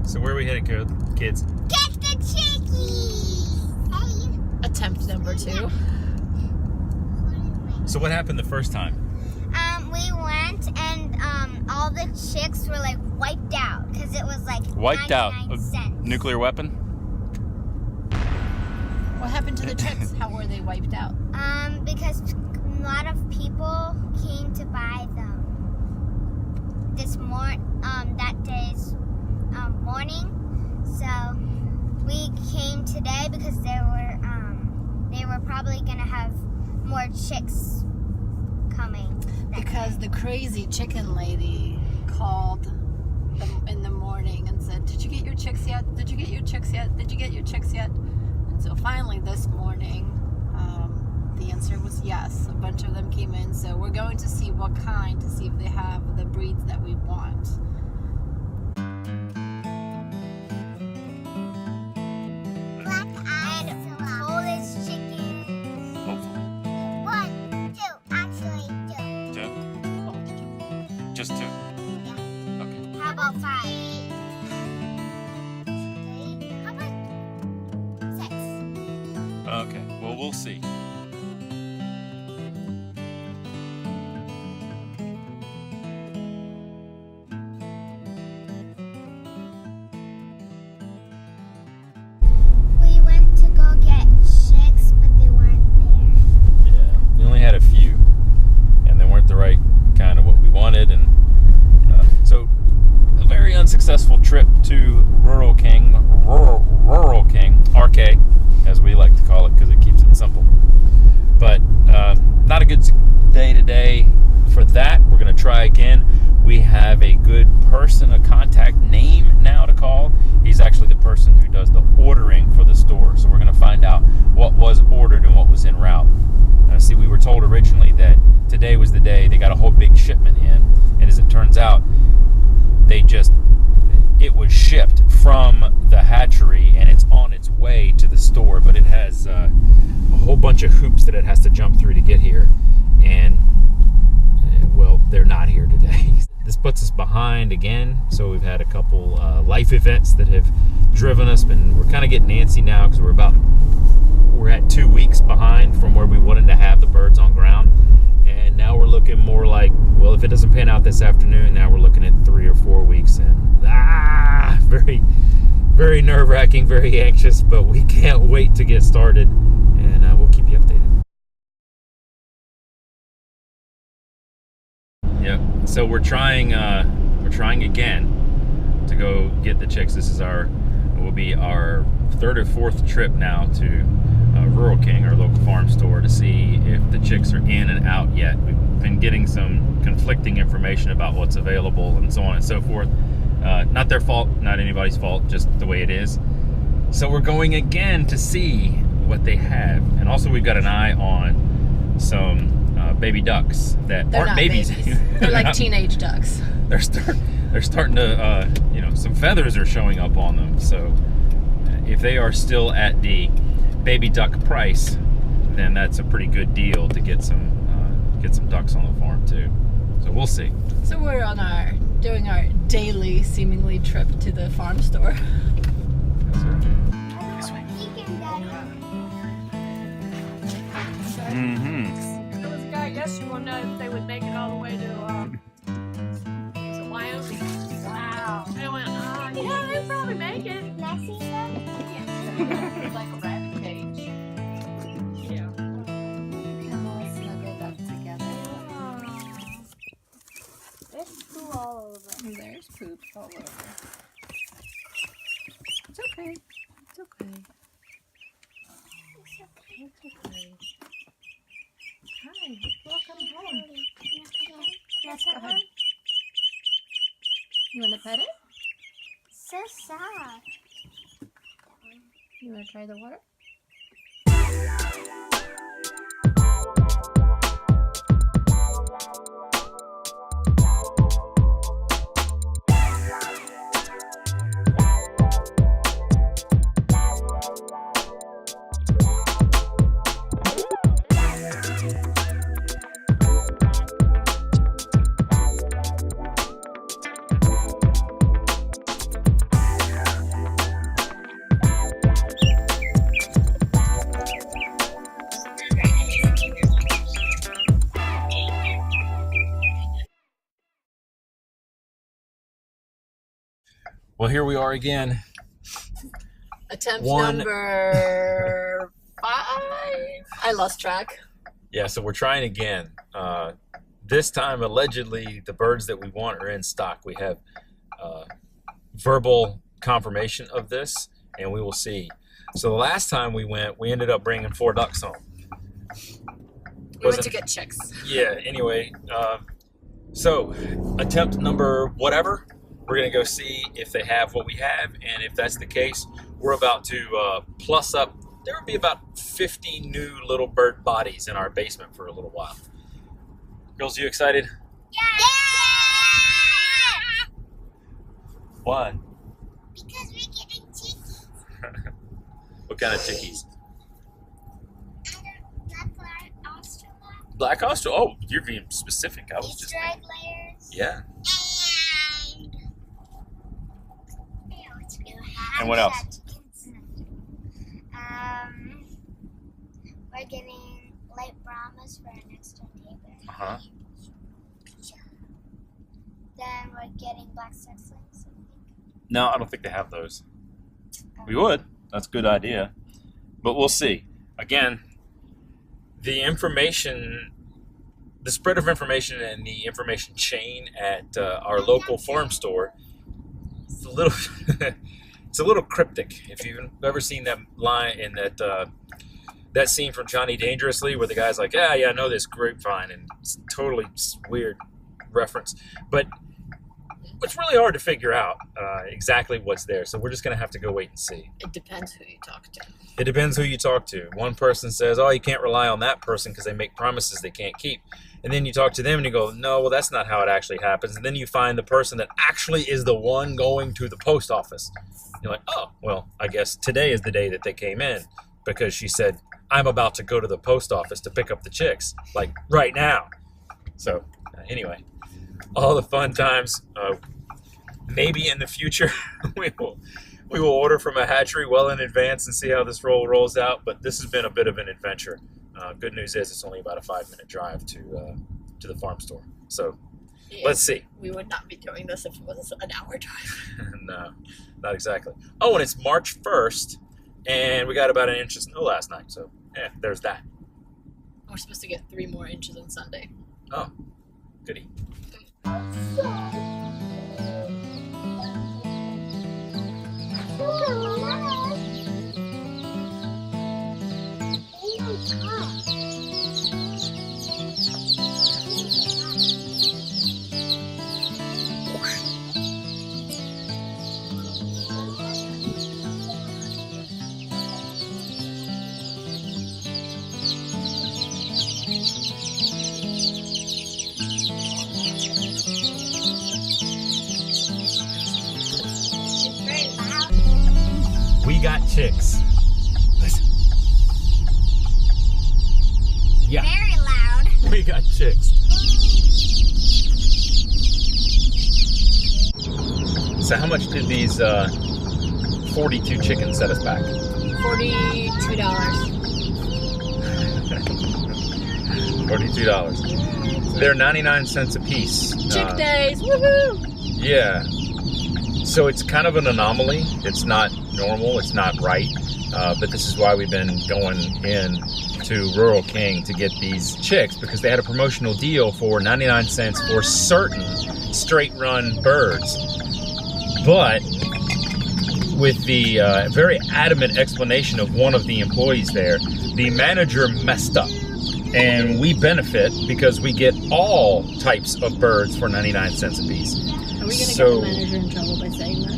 So where are we headed, kids? Get the chickies! Attempt number 2. So what happened the first time? We went and all the chicks were like wiped out because it was like Wiped out? 99 cents. Nuclear weapon? What happened to the chicks? How were they wiped out? Because a lot of people came to buy them that day's morning. So we came today because they were probably gonna have more chicks coming. Because the crazy chicken lady called in the morning and said, "Did you get your chicks yet? Did you get your chicks yet? Did you get your chicks yet?" And so finally this morning, the answer was yes. A bunch of them came in, so we're going to see what kind, to see if they have the breeds that we want. Black eyed Polish chicken. Hopefully. 1, 2, actually 2. 2? Just 2? Yeah. Okay. How about 5? 3? How about 6? Okay. Well, we'll see. We went to go get chicks, but they weren't there. Yeah. We only had a few, and they weren't the right kind of what we wanted, and so a very unsuccessful trip to Rural King, RK, as we like to call it, because it keeps it simple. But not a good day today for that. We're going to try again. We have a good person, a contact name now to call. He's actually the person who does the ordering for the store. So we're going to find out what was ordered and what was en route. See, we were told originally that today was the day they got a whole big shipment in. And as it turns out, it was shipped from the hatchery and it's on its way to the store. But it has a whole bunch of hoops that it has to jump through to get here. And, well, they're not here today. This puts us behind again, so we've had a couple life events that have driven us, and we're kind of getting antsy now because we're at 2 weeks behind from where we wanted to have the birds on ground, and now we're looking more like, well, if it doesn't pan out this afternoon, now we're looking at 3 or 4 weeks, and very, very nerve-wracking, very anxious, but we can't wait to get started, and we'll keep you updated. Yep. So we're trying again to go get the chicks. This will be our 3rd or 4th trip now to Rural King, our local farm store, to see if the chicks are in and out yet. We've been getting some conflicting information about what's available and so on and so forth. Not their fault, not anybody's fault, just the way it is. So we're going again to see what they have. And also we've got an eye on some baby ducks that They're aren't not babies. They're like teenage ducks. They're starting to, some feathers are showing up on them. So if they are still at the baby duck price, then that's a pretty good deal to get some ducks on the farm too. So we'll see. So we're doing our daily, seemingly, trip to the farm store. This way. There was a guy yesterday wanted to know if they would make it all the way to Wyoming. Wow. And I went, yeah, they'd probably make it. Can I see them? It's like a rabbit cage. Yeah. Come all snuggled up together. There's poo all over. There's poop all over. It's okay. It's okay. It's okay. Hi, welcome home. Yes, go ahead. You want to pet it? So soft. You want to try the water? Well, here we are again. Attempt number 5. I lost track. Yeah, so we're trying again. This time, allegedly, the birds that we want are in stock. We have verbal confirmation of this, and we will see. So the last time we went, we ended up bringing 4 ducks home. We went to get chicks. Yeah, anyway. So, attempt number whatever. We're going to go see if they have what we have, and if that's the case, we're about to plus up. There will be about 50 new little bird bodies in our basement for a little while. Girls, you excited? Yeah! Why? Because we're getting chickies. What kind of chickies? Black Australian. Black Australian? Oh, you're being specific. I was just... Easter egg layers. Yeah. And what else? We're getting light Brahmas for our next door neighbor. Uh-huh. Then we're getting black sex slings, I think. No, I don't think they have those. We would. That's a good idea. But we'll see. Again, the information, the spread of information and the information chain at our local farm store, it's a little, it's a little cryptic. If you've ever seen that line in that scene from Johnny Dangerously where the guy's like, yeah, I know this grapevine, and it's totally weird reference. But it's really hard to figure out exactly what's there. So we're just going to have to go wait and see. It depends who you talk to. It depends who you talk to. One person says, oh, you can't rely on that person because they make promises they can't keep. And then you talk to them and you go, no, well, that's not how it actually happens. And then you find the person that actually is the one going to the post office. You're like, oh, well, I guess today is the day that they came in because she said, I'm about to go to the post office to pick up the chicks, like right now. So anyway, all the fun times. Maybe in the future we will order from a hatchery well in advance and see how this rolls out. But this has been a bit of an adventure. Good news is it's only about a 5-minute drive to the farm store. So Yeah, let's see. We would not be doing this if it was an hour drive. No, not exactly. Oh, and it's March 1st, and we got about an inch of snow last night. So yeah, there's that. We're supposed to get 3 more inches on Sunday. Oh, goody. We got chicks. Listen. Yeah, Very loud. we got chicks. So how much did these 42 chickens set us back? $42. $42. They're 99 cents a piece. Chick days, woohoo! Yeah. So it's kind of an anomaly. It's not normal. It's not right. But this is why we've been going in to Rural King to get these chicks, because they had a promotional deal for 99 cents for certain straight run birds. But with the very adamant explanation of one of the employees there, the manager messed up. And we benefit because we get all types of birds for 99 cents a piece. Are we going to get So- the manager in trouble by saying that?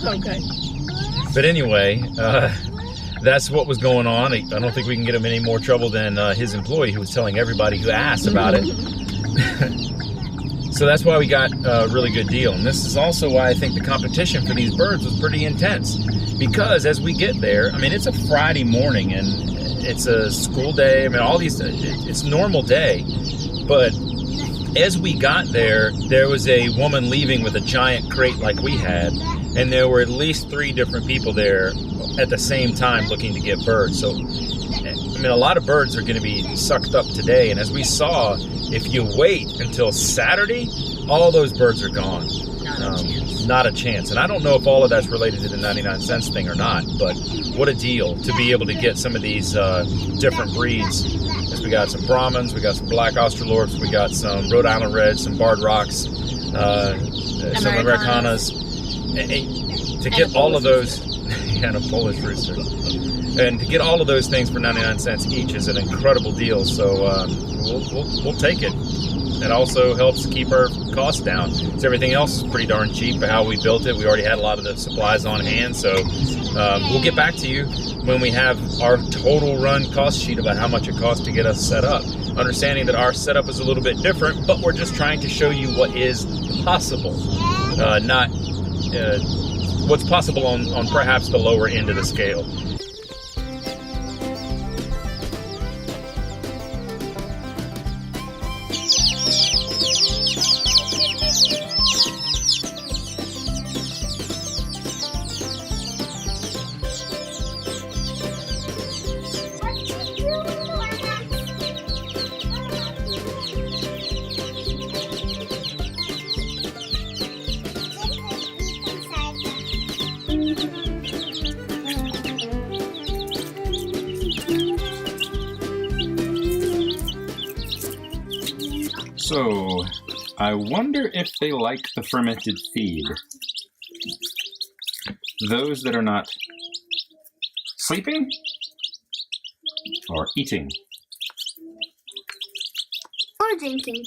No. Okay. But anyway, that's what was going on. I don't think we can get him any more trouble than his employee who was telling everybody who asked about it. So that's why we got a really good deal. And this is also why I think the competition for these birds was pretty intense. Because as we get there, I mean, it's a Friday morning and it's a school day. I mean, all these, it's a normal day. But as we got there, there was a woman leaving with a giant crate like we had. And there were at least 3 different people there at the same time looking to get birds. So, I mean, a lot of birds are going to be sucked up today. And as we saw, if you wait until Saturday, all those birds are gone. Not a chance. Not a chance. And I don't know if all of that's related to the 99 cents thing or not, but what a deal to be able to get some of these different breeds. As we got some Brahmins, we got some black Australorps, we got some Rhode Island Reds, some Barred Rocks, some Americanas. To get all of those, and a Polish rooster. And to get all of those things for 99 cents each is an incredible deal. So we'll take it. It also helps keep our costs down. So everything else is pretty darn cheap. How we built it, we already had a lot of the supplies on hand. So we'll get back to you when we have our total run cost sheet about how much it costs to get us set up. Understanding that our setup is a little bit different, but we're just trying to show you what is possible, not what's possible on perhaps the lower end of the scale. So, I wonder if they like the fermented feed. Those that are not sleeping or eating. Or drinking.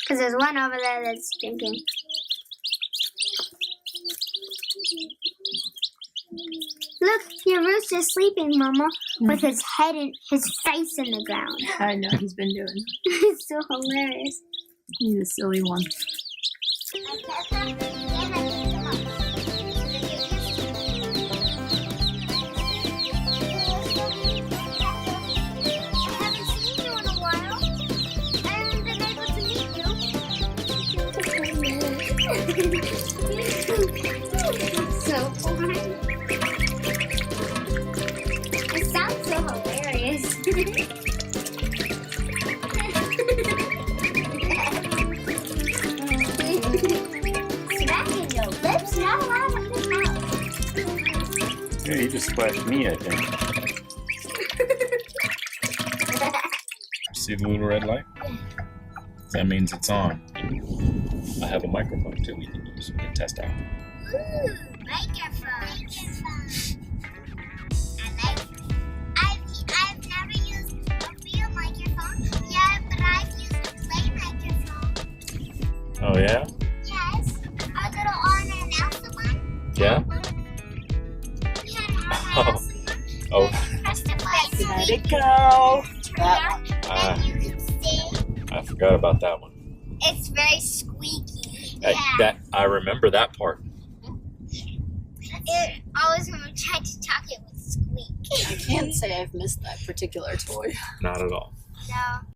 Because there's one over there that's drinking. Look, your rooster's sleeping, Mama, with his head and his face in the ground. I know he's been doing. It's so hilarious. He's a silly one. So fun. It sounds so hilarious. Smacking your lips, not allowed in the mouth. Yeah, you just splashed me, I think. See the little red light? That means it's on. I have a microphone too we can use. We can test out. Ooh, microphone. I've never used a real microphone. Yeah, but I've used a play microphone. Oh yeah? Yes. Our little on and Elsa one. Yeah? We had an on and Elsa one. Oh. Press the button. Let it go. Turn it on, and you can sing. I forgot about that one. It's very squeaky. I remember that part. It always when we tried to talk, it would squeak. I can't say I've missed that particular toy. Not at all. No.